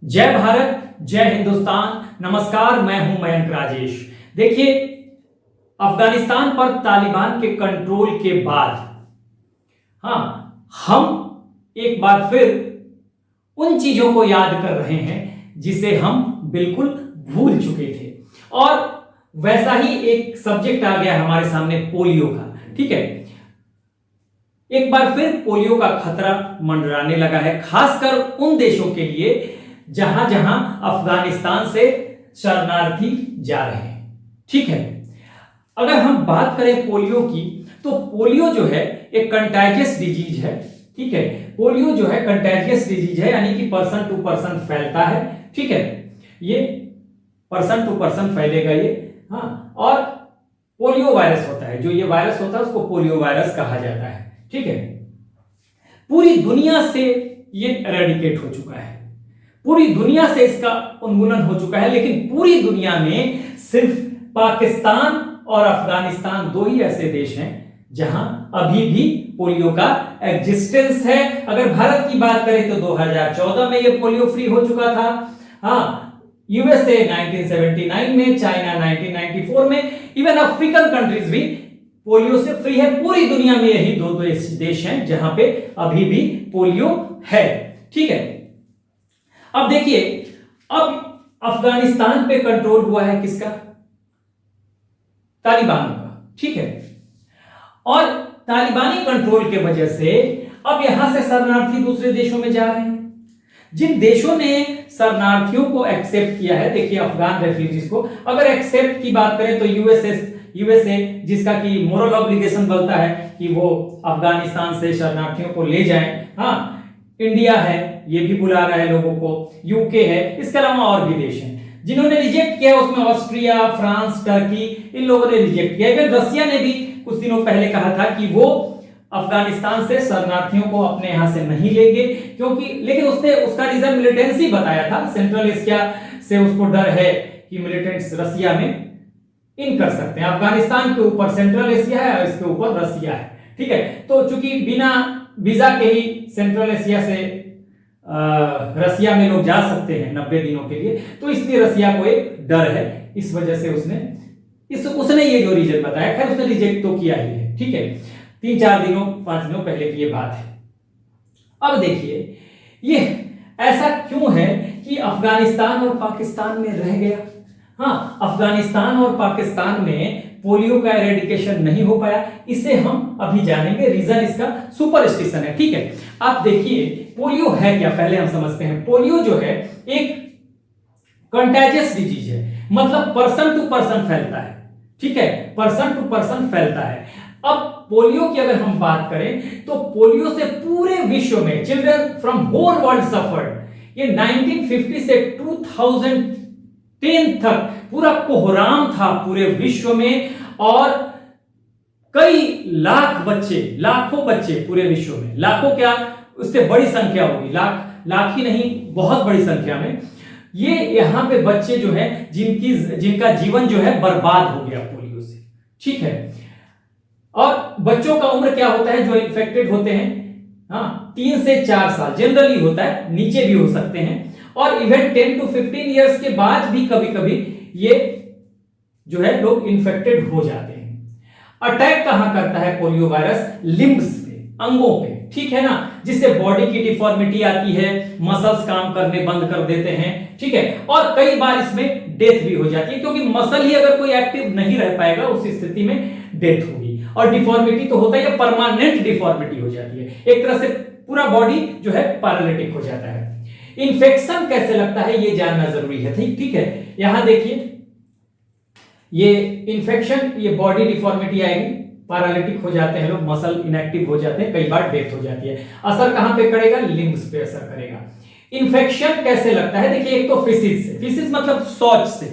जय भारत, जय हिंदुस्तान। नमस्कार, मैं हूं मयंक राजेश। देखिए, अफगानिस्तान पर तालिबान के कंट्रोल के बाद हम एक बार फिर उन चीजों को याद कर रहे हैं जिसे हम बिल्कुल भूल चुके थे। और वैसा ही एक सब्जेक्ट आ गया हमारे सामने, पोलियो का। ठीक है, एक बार फिर पोलियो का खतरा मंडराने लगा है, खासकर उन देशों के लिए जहां जहां अफगानिस्तान से शरणार्थी जा रहे हैं। ठीक है, अगर हम बात करें पोलियो की, तो पोलियो जो है एक कंटाजियस डिजीज है। ठीक है, पोलियो जो है कंटाजियस डिजीज है, यानी कि पर्सन टू पर्सन फैलता है। ठीक है, ये पर्सन टू पर्सन फैलेगा ये। और पोलियो वायरस होता है, जो ये वायरस होता है उसको पोलियो वायरस कहा जाता है। ठीक है, पूरी दुनिया से ये एरेडिकेट हो चुका है, पूरी दुनिया से इसका उन्मूलन हो चुका है, लेकिन पूरी दुनिया में सिर्फ पाकिस्तान और अफगानिस्तान दो ही ऐसे देश हैं जहां अभी भी पोलियो का एग्जिस्टेंस है। अगर भारत की बात करें तो 2014 में ये पोलियो फ्री हो चुका था। यूएसए 1979 में, चाइना 1994 में, इवन अफ्रीकन कंट्रीज भी पोलियो से फ्री है। पूरी दुनिया में यही दो देश हैं जहां पे अभी भी पोलियो है। ठीक है, अब देखिए, अब अफगानिस्तान पे कंट्रोल हुआ है किसका? तालिबानों का। ठीक है, और तालिबानी कंट्रोल के वजह से अब यहां से शरणार्थी दूसरे देशों में जा रहे हैं। जिन देशों ने शरणार्थियों को एक्सेप्ट किया है, देखिए अफगान रेफ्यूजीज को, अगर एक्सेप्ट की बात करें तो यूएसए जिसका कि मोरल ऑब्लिगेशन बनता है कि वो अफगानिस्तान से शरणार्थियों को ले जाएं। इंडिया है, ये भी बुला रहा है लोगों को, यूके है, इसके अलावा और भी देश हैं जिन्होंने रिजेक्ट किया। उसमें ऑस्ट्रिया, फ्रांस, टर्की, इन लोगों ने रिजेक्ट किया। इवन रसिया ने भी कुछ दिनों पहले कहा था कि वो अफगानिस्तान से शरणार्थियों को अपने यहां से नहीं लेंगे, क्योंकि लेकिन उसने उसका रीजन मिलिटेंसी बताया था। सेंट्रल एशिया से उसको डर है कि मिलिटेंट्स रसिया में इन कर सकते हैं। अफगानिस्तान के ऊपर सेंट्रल एशिया है और इसके ऊपर रसिया है। ठीक है, तो चूंकि बिना वीजा के ही सेंट्रल एशिया से रसिया में लोग जा सकते हैं 90 दिनों के लिए, तो इसलिए रसिया को एक डर है। इस वजह से उसने ये जो रीजन बताया, खैर उसने रिजेक्ट तो किया ही है। ठीक है, 3-4 दिनों 5 दिनों पहले की ये बात है। अब देखिए, ये ऐसा क्यों है कि अफगानिस्तान और पाकिस्तान में रह गया? अफगानिस्तान और पाकिस्तान में पोलियो का एरेडिकेशन नहीं हो पाया, इसे हम अभी जानेंगे। रीजन इसका सुपरस्टिशन है। ठीक है, आप देखिए पोलियो है क्या, पहले हम समझते हैं। पोलियो जो है एक कंटेजियस डिजीज है, मतलब पर्सन टू पर्सन फैलता है। ठीक है, पर्सन टू पर्सन फैलता है। अब पोलियो की अगर हम बात करें तो पोलियो से पूरे विश्व में children from whole world suffered. ये 1950 से 2010 तक पूरा कोहराम था पूरे विश्व में, और कई लाखों बच्चे पूरे विश्व में, लाखों क्या, उससे बड़ी संख्या होगी, लाख ही नहीं, बहुत बड़ी संख्या में ये यहां पे बच्चे जो है जिनका जीवन जो है बर्बाद हो गया पोलियो से। ठीक है, और बच्चों का उम्र क्या होता है जो इन्फेक्टेड होते हैं? 3 से 4 साल जनरली होता है, नीचे भी हो सकते हैं, और इवन 10 to 15 ईयर्स के बाद भी कभी कभी ये जो है लोग इन्फेक्टेड हो जाते हैं। अटैक कहां करता है पोलियो वायरस? लिम्ब्स पे, अंगों पे। ठीक है ना, जिससे बॉडी की डिफॉर्मिटी आती है, मसल्स काम करने बंद कर देते हैं। ठीक है, और कई बार इसमें डेथ भी हो जाती है, क्योंकि मसल ही अगर कोई एक्टिव नहीं रह पाएगा उस स्थिति में डेथ होगी। और डिफॉर्मिटी तो होता है, परमानेंट डिफॉर्मिटी हो जाती है, एक तरह से पूरा बॉडी जो है पैरालिटिक हो जाता है। इन्फेक्शन कैसे लगता है ये जानना जरूरी है। ठीक है, यहां देखिए, ये इन्फेक्शन, ये बॉडी डिफॉर्मिटी आएगी, पैरालिटिक हो जाते हैं लोग, मसल इनएक्टिव हो जाते हैं, कई बार डेथ हो जाती है। असर कहां पे करेगा? लिम्ब्स पे असर करेगा। इन्फेक्शन कैसे लगता है? देखिए, एक तो फिसिस से, फिसिस मतलब शौच से।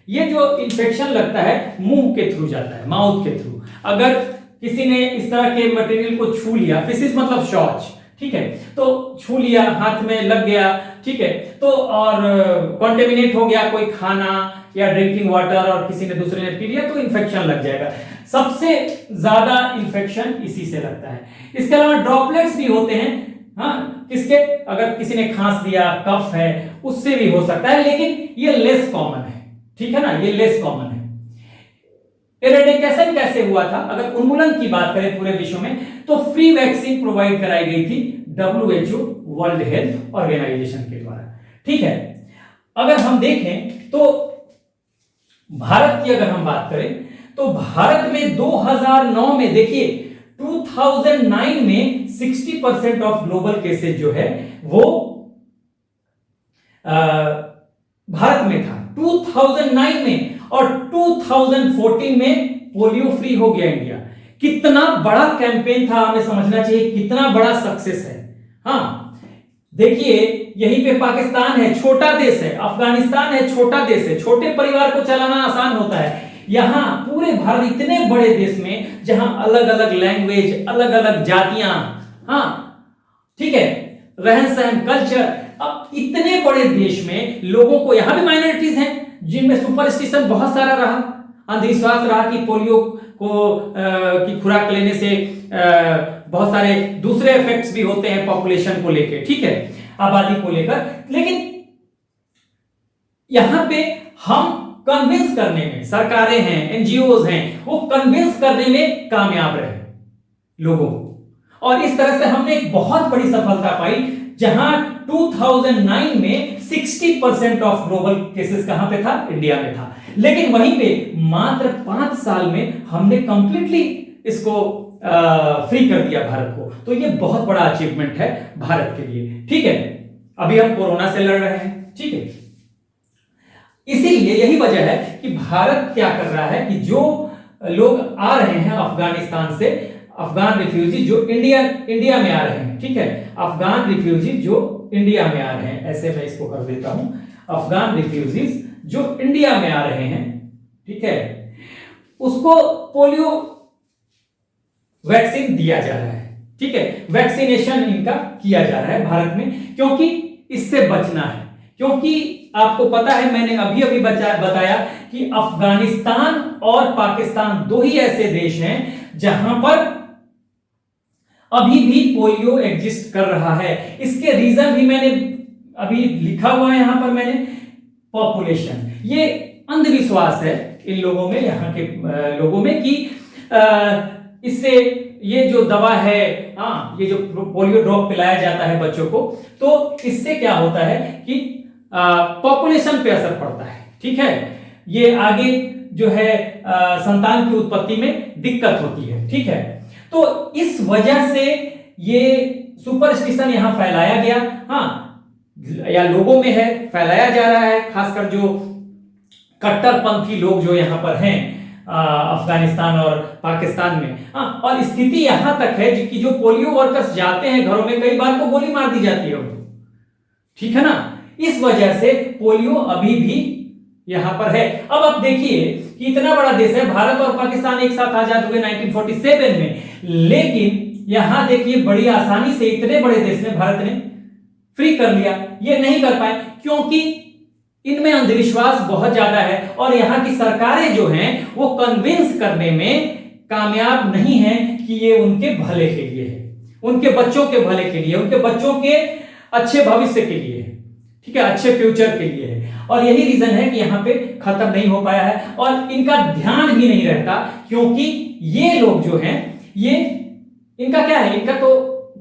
ये जो इन्फेक्शन लगता है मुंह के थ्रू जाता है, माउथ के थ्रू। अगर किसी ने इस तरह के मटेरियल को छू लिया, फिसिस मतलब शौच, ठीक है, तो छू लिया, हाथ में लग गया, ठीक है, तो और कॉन्टेमिनेट हो गया कोई खाना या ड्रिंकिंग वाटर, और किसी ने दूसरे ने पी लिया, तो इन्फेक्शन लग जाएगा। सबसे ज्यादा इन्फेक्शन इसी से लगता है। इसके अलावा ड्रॉपलेट्स भी होते हैं, किसके, अगर किसी ने खांस दिया, कफ है, उससे भी हो सकता है, लेकिन ये लेस कॉमन है, ठीक है ना, ये लेस कॉमन है। एरेडिकेशन कैसे हुआ था, अगर उन्मूलन की बात करें पूरे विश्व में, तो फ्री वैक्सीन प्रोवाइड कराई गई थी WHO वर्ल्ड हेल्थ ऑर्गेनाइजेशन के द्वारा, ठीक है। अगर हम देखें तो भारत की अगर हम बात करें तो भारत में 2009 में देखिए 2009 में 60% ऑफ ग्लोबल केसेस जो है वो भारत में था 2009 में, और 2014 में पोलियो फ्री हो गया इंडिया। कितना बड़ा कैंपेन था, हमें समझना चाहिए कितना बड़ा सक्सेस है। हाँ देखिए यहीं पे पाकिस्तान है, छोटा देश है, अफगानिस्तान है, छोटा देश है, छोटे परिवार को चलाना आसान होता है। यहां पूरे भारत इतने बड़े देश में जहां अलग अलग लैंग्वेज, अलग अलग जातियां, हाँ ठीक है, रहन सहन, कल्चर, अब इतने बड़े देश में लोगों को, यहां भी माइनॉरिटीज हैं जिनमें सुपरस्टिशन बहुत सारा रहा, अंधविश्वास रहा कि पोलियो की खुराक लेने से बहुत सारे दूसरे इफेक्ट्स भी होते हैं पॉपुलेशन को लेकर, ठीक है, आबादी को लेकर। लेकिन यहां पे हम कन्विंस करने में, सरकारें हैं, एनजीओज हैं, वो कन्विंस करने में कामयाब रहे लोगों को, और इस तरह से हमने एक बहुत बड़ी सफलता पाई, जहां 2009 में 60% ऑफ ग्लोबल केसेस कहां पे था, इंडिया में था। लेकिन वहीं पे मात्र 5 साल में हमने कंप्लीटली इसको फ्री कर दिया भारत को। तो ये बहुत बड़ा अचीवमेंट है भारत के लिए, ठीक है। अभी हम कोरोना से लड़ रहे हैं, ठीक है, इसीलिए यही वजह है कि भारत क्या कर रहा है कि जो लोग आ रहे हैं अफगानिस्तान से, अफगान रिफ्यूजी जो इंडिया में आ रहे हैं, ठीक है, अफगान रिफ्यूजी जो इंडिया में आ रहे हैं, ऐसे मैं इसको कर देता हूं, अफगान रिफ्यूजीज जो इंडिया में आ रहे हैं, ठीक है, उसको पोलियो वैक्सीन दिया जा रहा है, ठीक है, वैक्सीनेशन इनका किया जा रहा है भारत में, क्योंकि इससे बचना है। क्योंकि आपको पता है, मैंने अभी अभी बताया कि अफगानिस्तान और पाकिस्तान दो ही ऐसे देश हैं जहां पर अभी भी पोलियो एग्जिस्ट कर रहा है। इसके रीजन भी मैंने अभी लिखा हुआ है यहां पर मैंने, पॉपुलेशन, ये अंधविश्वास है इन लोगों में, यहाँ के लोगों में, कि इससे ये जो दवा है, हाँ ये जो पोलियो ड्रॉप पिलाया जाता है बच्चों को, तो इससे क्या होता है कि पॉपुलेशन पे असर पड़ता है, ठीक है, ये आगे जो है संतान की उत्पत्ति में दिक्कत होती है, ठीक है। तो इस वजह से ये सुपरस्टिशन यहां फैलाया गया, हाँ, या लोगों में है, फैलाया जा रहा है, खासकर जो कट्टरपंथी लोग जो यहां पर हैं अफगानिस्तान और पाकिस्तान में, हाँ, और स्थिति यहां तक है कि जो पोलियो वर्कर्स जाते हैं घरों में, कई बार को गोली मार दी जाती है उनको, ठीक है ना। इस वजह से पोलियो अभी भी यहां पर है। अब आप देखिए कि इतना बड़ा देश है, भारत और पाकिस्तान एक साथ आजाद हुए 1947 में, लेकिन यहां देखिए बड़ी आसानी से इतने बड़े देश में भारत ने फ्री कर लिया। ये नहीं कर पाए क्योंकि इनमें अंधविश्वास बहुत ज्यादा है, और यहां की सरकारें जो हैं वो कन्विंस करने में कामयाब नहीं है कि ये उनके भले के लिए है, उनके बच्चों के भले के लिए, उनके बच्चों के अच्छे भविष्य के लिए है, ठीक है, अच्छे फ्यूचर के लिए है। और यही रीजन है कि यहां पे खत्म नहीं हो पाया है, और इनका ध्यान भी नहीं रहता, क्योंकि ये लोग जो हैं, ये इनका क्या है, इनका तो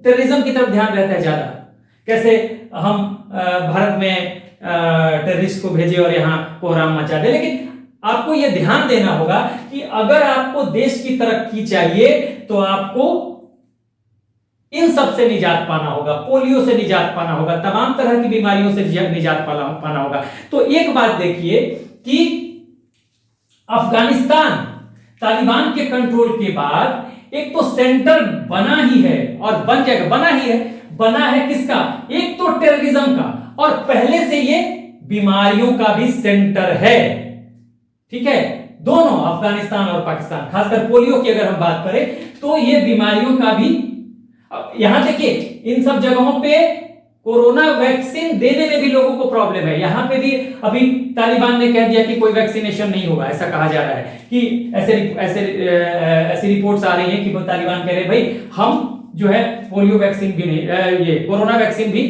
टेररिज्म की तरफ ध्यान रहता है ज्यादा, कैसे हम भारत में टेररिस्ट को भेजे और यहां कोहराम मचा दे। लेकिन आपको यह ध्यान देना होगा कि अगर आपको देश की तरक्की चाहिए तो आपको इन सब से निजात पाना होगा, पोलियो से निजात पाना होगा, तमाम तरह की बीमारियों से निजात पाना होगा। तो एक बात देखिए कि अफगानिस्तान तालिबान के कंट्रोल के बाद एक तो सेंटर बना ही है, और बन जाएगा, बना है किसका, एक तो टेररिज्म का, और पहले से ये बीमारियों का भी सेंटर है, ठीक है, दोनों अफगानिस्तान और पाकिस्तान। खासकर पोलियो की अगर हम बात करें तो ये बीमारियों का भी, यहां देखिए इन सब जगहों पे कोरोना वैक्सीन देने में भी लोगों को प्रॉब्लम है। यहां पे भी अभी तालिबान ने कह दिया कि कोई वैक्सीनेशन नहीं होगा, ऐसा कहा जा रहा है कि ऐसी रिपोर्ट्स आ रही हैं कि तालिबान कह रहे हैं भाई हम जो है पोलियो वैक्सीन भी नहीं, ये कोरोना वैक्सीन भी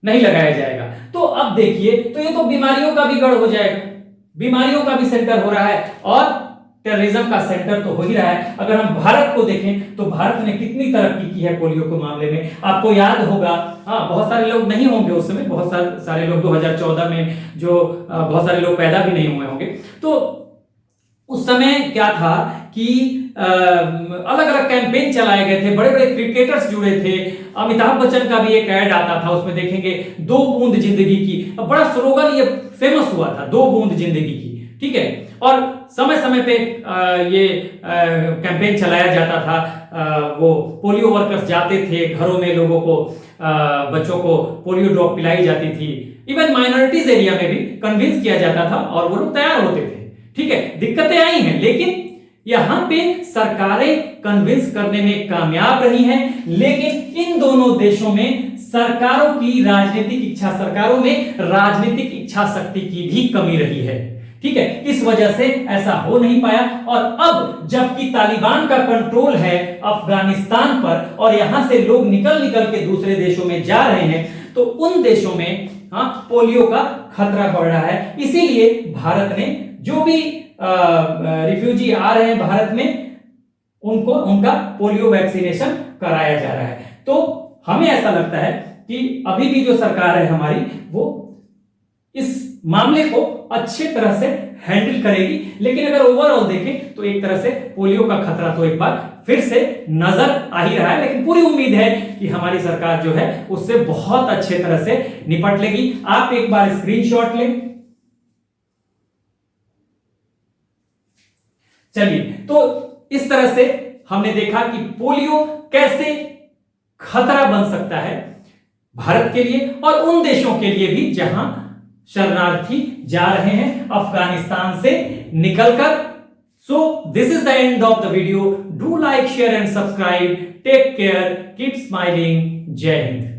नहीं लगाया जाएगा। तो अब देखिए, तो ये तो बीमारियों का भी गढ़ हो जाएगा, बीमारियों का भी सेंटर हो रहा है और टेररिज्म का सेंटर तो हो ही रहा है। अगर हम भारत को देखें तो भारत ने कितनी तरक्की की है पोलियो के मामले में, आपको याद होगा। हाँ, बहुत सारे लोग नहीं होंगे उस समय, बहुत सारे लोग 2014 में जो बहुत सारे लोग पैदा भी नहीं हुए होंगे। तो उस समय क्या था कि अलग अलग कैंपेन चलाए गए थे, बड़े बड़े क्रिकेटर्स जुड़े थे। अमिताभ बच्चन का भी एक ऐड आता था, उसमें देखेंगे 2 बूंद जिंदगी की, बड़ा स्लोगन ये फेमस हुआ था, 2 बूंद जिंदगी की, ठीक है। और समय समय पे ये कैंपेन चलाया जाता था। वो पोलियो वर्कर्स जाते थे घरों में, लोगों को, बच्चों को पोलियो ड्रॉप पिलाई जाती थी। इवन माइनॉरिटीज एरिया में भी कन्विंस किया जाता था और वो लोग तैयार होते थे, ठीक है। दिक्कतें आई हैं, लेकिन यहां पे सरकारें कन्विंस करने में कामयाब रही हैं। लेकिन इन दोनों देशों में सरकारों की राजनीतिक इच्छा, सरकारों में राजनीतिक इच्छा शक्ति की भी कमी रही है, ठीक है। इस वजह से ऐसा हो नहीं पाया। और अब जबकि तालिबान का कंट्रोल है अफगानिस्तान पर और यहां से लोग निकल के दूसरे देशों में जा रहे हैं, तो उन देशों में पोलियो का खतरा बढ़ रहा है। इसीलिए भारत ने जो भी रिफ्यूजी आ रहे हैं भारत में, उनका पोलियो वैक्सीनेशन कराया जा रहा है। तो हमें ऐसा लगता है कि अभी भी जो सरकार है हमारी, वो इस मामले को अच्छे तरह से हैंडल करेगी। लेकिन अगर ओवरऑल देखें तो एक तरह से पोलियो का खतरा तो एक बार फिर से नजर आ ही रहा है। लेकिन पूरी उम्मीद है कि हमारी सरकार जो है उससे बहुत अच्छे तरह से निपट लेगी। आप एक बार स्क्रीनशॉट लें। चलिए, तो इस तरह से हमने देखा कि पोलियो कैसे खतरा बन सकता है भारत के लिए और उन देशों के लिए भी जहां शरणार्थी जा रहे हैं अफगानिस्तान से निकलकर। So this is the end of the video. Do like, share and subscribe. Take care, keep smiling. Jai Hind.